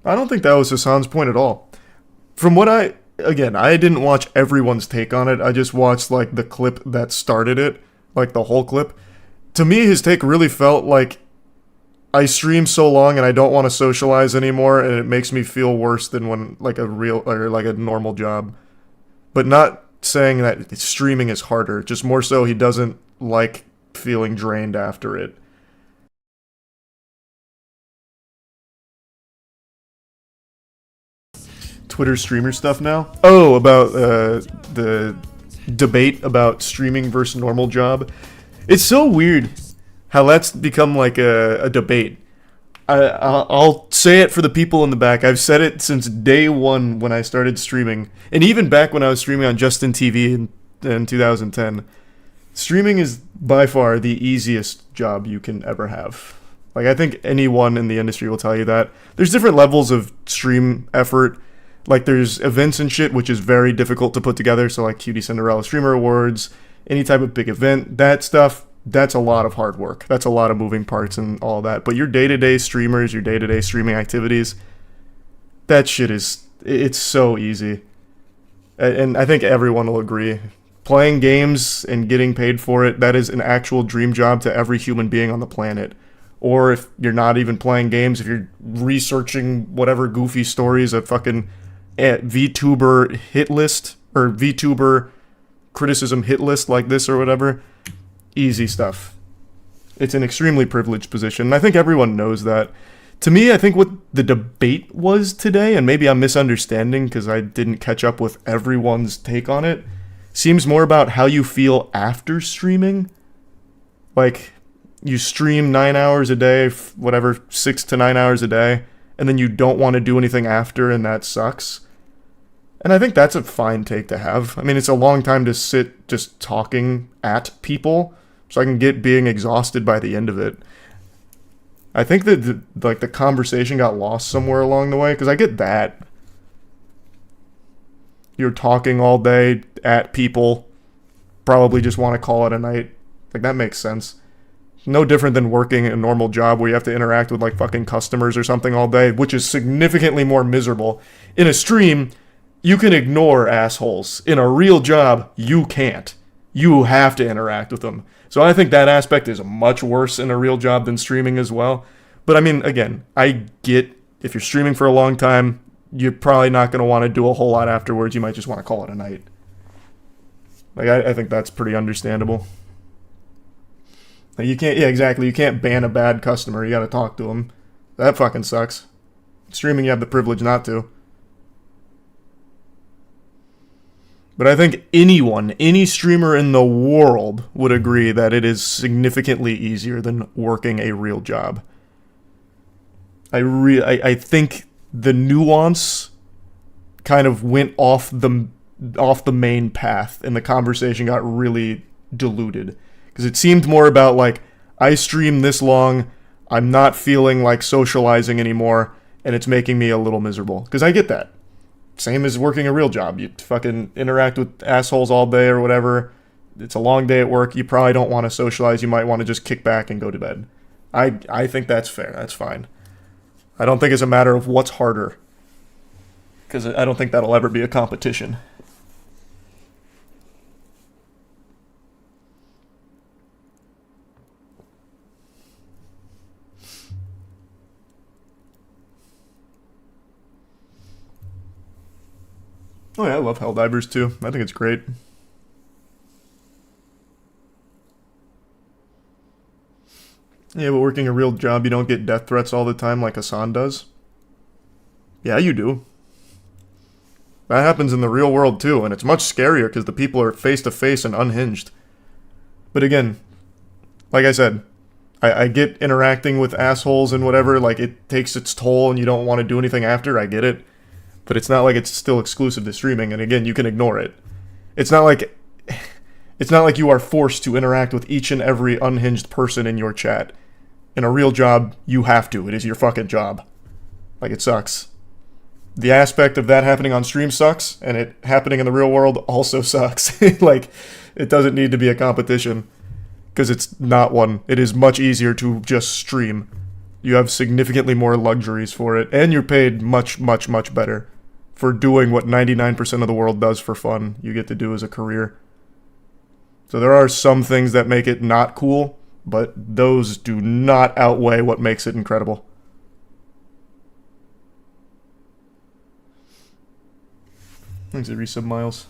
I don't think that was Hassan's point at all. From what again, I didn't watch everyone's take on it. I just watched like the clip that started it, like the whole clip. To me, his take really felt like I stream so long and I don't want to socialize anymore, and it makes me feel worse than when like a real or like a normal job. But not saying that streaming is harder, just more so he doesn't like feeling drained after it. Twitter streamer stuff now. Oh, about the debate about streaming versus normal job. It's so weird how that's become like a debate. I'll say it for the people in the back. I've said it since day one when I started streaming, and even back when I was streaming on Justin TV in 2010. Streaming is by far the easiest job you can ever have. Like, I think anyone in the industry will tell you that. There's different levels of stream effort. Like, there's events and shit, which is very difficult to put together. So, like, Cutie Cinderella Streamer Awards, any type of big event, that stuff, that's a lot of hard work. That's a lot of moving parts and all that. But your day-to-day streamers, your day-to-day streaming activities, that shit it's so easy. And I think everyone will agree. Playing games and getting paid for it, that is an actual dream job to every human being on the planet. Or if you're not even playing games, if you're researching whatever goofy stories, a fucking VTuber hit list or VTuber criticism hit list like this or whatever, easy stuff. It's an extremely privileged position, and I think everyone knows that. To me, I think what the debate was today, and maybe I'm misunderstanding because I didn't catch up with everyone's take on it, seems more about how you feel after streaming. Like, you stream 9 hours a day, whatever, 6 to 9 hours a day, and then you don't want to do anything after, and that sucks. And I think that's a fine take to have. I mean, it's a long time to sit just talking at people, so I can get being exhausted by the end of it. I think that the conversation got lost somewhere along the way, because I get that. You're talking all day at people, probably just want to call it a night. Like, that makes sense. No different than working a normal job where you have to interact with like fucking customers or something all day, which is significantly more miserable. In a stream, you can ignore assholes. In a real job, you can't. You have to interact with them. So I think that aspect is much worse in a real job than streaming as well. But I mean, again, I get if you're streaming for a long time, you're probably not going to want to do a whole lot afterwards. You might just want to call it a night. Like, I think that's pretty understandable. Like, you can't, yeah, exactly. You can't ban a bad customer. You got to talk to them. That fucking sucks. Streaming, you have the privilege not to. But I think any streamer in the world would agree that it is significantly easier than working a real job. I think the nuance kind of went off the main path, and the conversation got really diluted. Because it seemed more about like, I stream this long, I'm not feeling like socializing anymore, and it's making me a little miserable. Because I get that. Same as working a real job. You fucking interact with assholes all day or whatever. It's a long day at work. You probably don't want to socialize. You might want to just kick back and go to bed. I think that's fair. That's fine. I don't think it's a matter of what's harder. Because I don't think that'll ever be a competition. Oh yeah, I love Helldivers too. I think it's great. Yeah, but working a real job, you don't get death threats all the time like Hasan does. Yeah, you do. That happens in the real world too, and it's much scarier because the people are face to face and unhinged. But again, like I said, I get interacting with assholes and whatever, like it takes its toll and you don't want to do anything after, I get it. But it's not like it's still exclusive to streaming, and again, you can ignore it. It's not like you are forced to interact with each and every unhinged person in your chat. In a real job, you have to. It is your fucking job. Like, it sucks. The aspect of that happening on stream sucks, and it happening in the real world also sucks. Like, it doesn't need to be a competition, because it's not one. It is much easier to just stream. You have significantly more luxuries for it, and you're paid much, much, much better for doing what 99% of the world does for fun. You get to do as a career. So there are some things that make it not cool, but those do not outweigh what makes it incredible. Thanks for resub, Miles.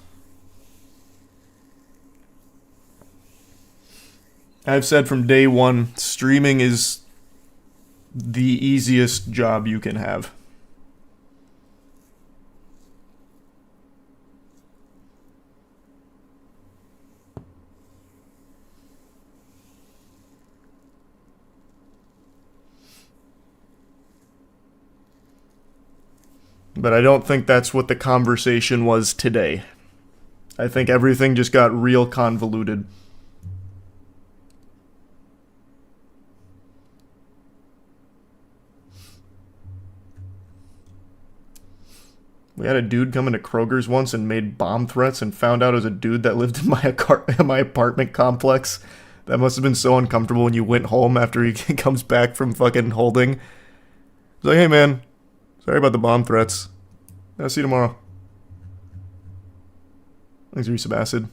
I've said from day one, streaming is the easiest job you can have. But I don't think that's what the conversation was today. I think everything just got real convoluted. We had a dude come into Kroger's once and made bomb threats and found out it was a dude that lived in my apartment complex. That must have been so uncomfortable when you went home after he comes back from fucking holding. It's like, hey man, sorry about the bomb threats. I'll see you tomorrow. Thanks for resub acid.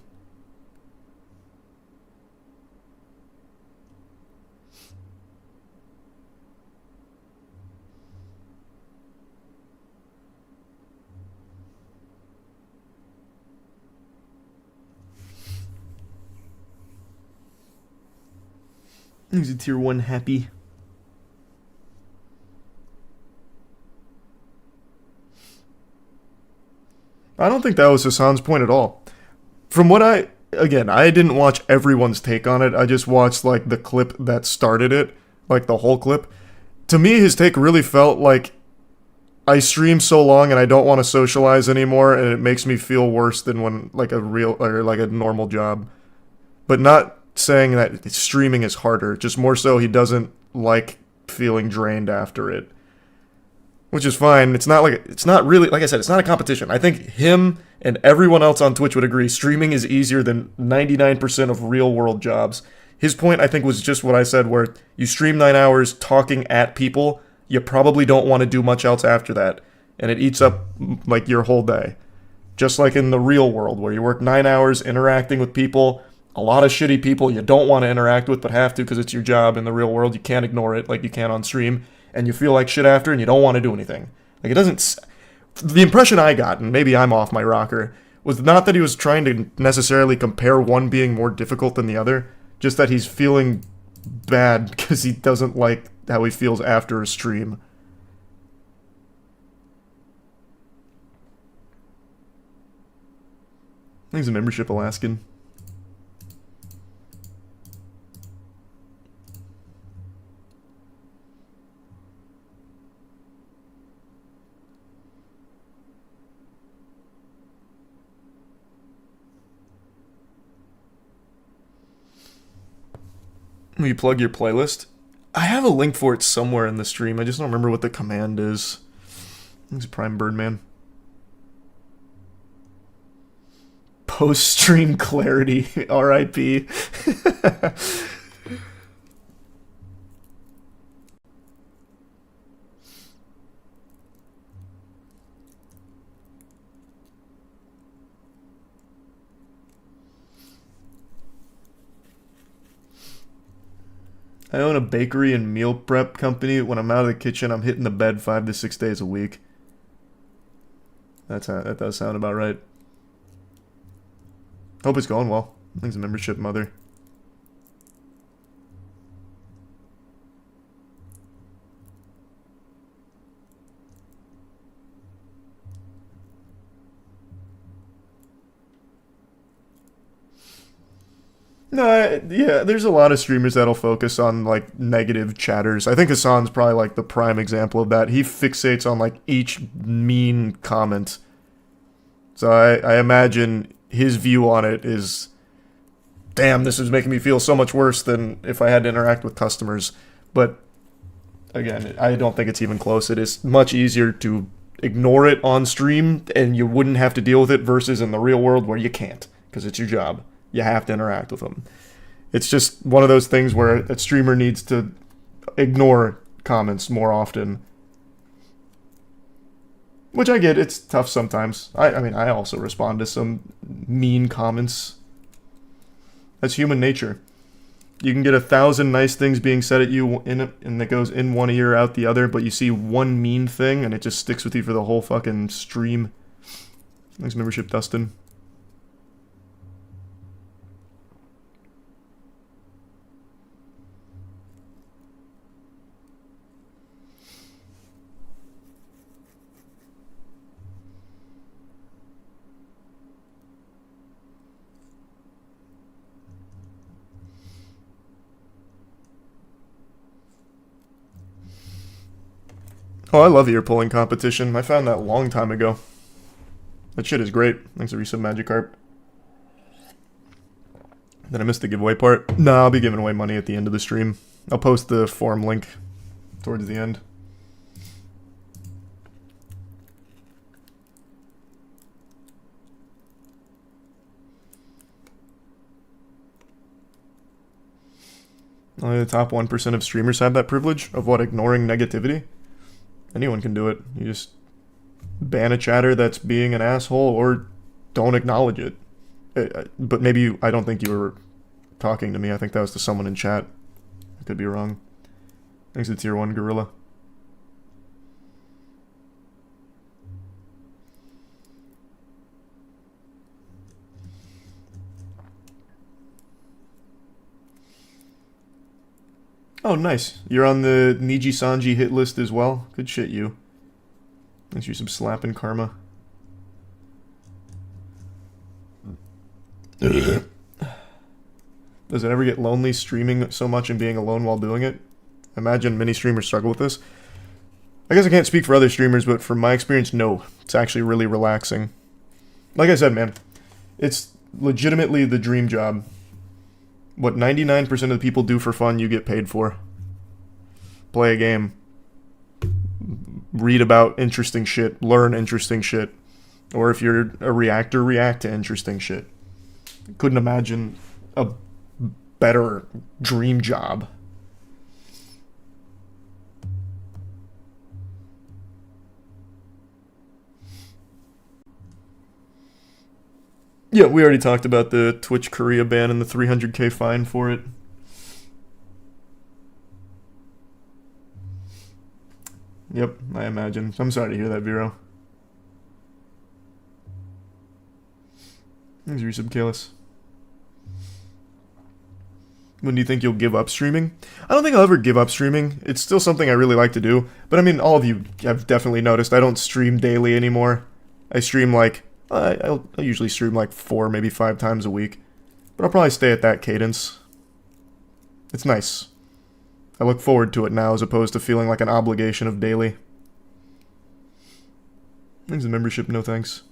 He's a tier 1 happy. I don't think that was Hasan's point at all. From what I didn't watch everyone's take on it. I just watched like the clip that started it, like the whole clip. To me, his take really felt like I stream so long and I don't want to socialize anymore, and it makes me feel worse than when like a real or like a normal job. But not saying that streaming is harder, just more so he doesn't like feeling drained after it. Which is fine. It's not really, like I said, it's not a competition. I think him and everyone else on Twitch would agree streaming is easier than 99% of real world jobs. His point, I think, was just what I said, where you stream 9 hours talking at people, you probably don't want to do much else after that. And it eats up like your whole day. Just like in the real world, where you work 9 hours interacting with people, a lot of shitty people you don't want to interact with but have to because it's your job. In the real world, you can't ignore it like you can on stream. And you feel like shit after and you don't want to do anything. Like, it doesn't... The impression I got, and maybe I'm off my rocker, was not that he was trying to necessarily compare one being more difficult than the other, just that he's feeling bad because he doesn't like how he feels after a stream. Thanks a membership, Alaskan. Will you plug your playlist? I have a link for it somewhere in the stream. I just don't remember what the command is. Thanks, Prime Birdman. Post-stream clarity. R.I.P. I own a bakery and meal prep company. When I'm out of the kitchen, I'm hitting the bed 5 to 6 days a week. That does sound about right. Hope it's going well. Thanks a membership, mother. No, yeah, there's a lot of streamers that'll focus on, like, negative chatters. I think Hasan's probably, like, the prime example of that. He fixates on, like, each mean comment. So I imagine his view on it is, damn, this is making me feel so much worse than if I had to interact with customers. But, again, I don't think it's even close. It is much easier to ignore it on stream, and you wouldn't have to deal with it, versus in the real world where you can't, because it's your job. You have to interact with them. It's just one of those things where a streamer needs to ignore comments more often. Which I get, it's tough sometimes. I mean, I also respond to some mean comments. That's human nature. You can get 1,000 nice things being said at you and it goes in one ear, out the other, but you see one mean thing and it just sticks with you for the whole fucking stream. Thanks, membership, Dustin. Oh, I love ear pulling competition. I found that a long time ago. That shit is great. Thanks to Resub Magikarp. Did I miss the giveaway part? No, I'll be giving away money at the end of the stream. I'll post the form link towards the end. Only the top 1% of streamers have that privilege of what? Ignoring negativity? Anyone can do it. You just ban a chatter that's being an asshole or don't acknowledge it. But maybe I don't think you were talking to me. I think that was to someone in chat. I could be wrong. Thanks to Tier 1 Gorilla. Oh, nice. You're on the Niji Sanji hit list as well? Good shit, you. Thanks for some slapping karma. Does it ever get lonely streaming so much and being alone while doing it? I imagine many streamers struggle with this. I guess I can't speak for other streamers, but from my experience, no. It's actually really relaxing. Like I said, man, it's legitimately the dream job. What 99% of the people do for fun, you get paid for. Play a game. Read about interesting shit. Learn interesting shit. Or if you're a reactor, react to interesting shit. Couldn't imagine a better dream job. Yeah, we already talked about the Twitch Korea ban and the 300k fine for it. Yep, I imagine. I'm sorry to hear that, Vero. Thanks, Resub Kalis. When do you think you'll give up streaming? I don't think I'll ever give up streaming. It's still something I really like to do. But I mean, all of you have definitely noticed I don't stream daily anymore. I stream like... I usually stream like 4, maybe 5 times a week. But I'll probably stay at that cadence. It's nice. I look forward to it now as opposed to feeling like an obligation of daily. Thanks for the membership, no thanks.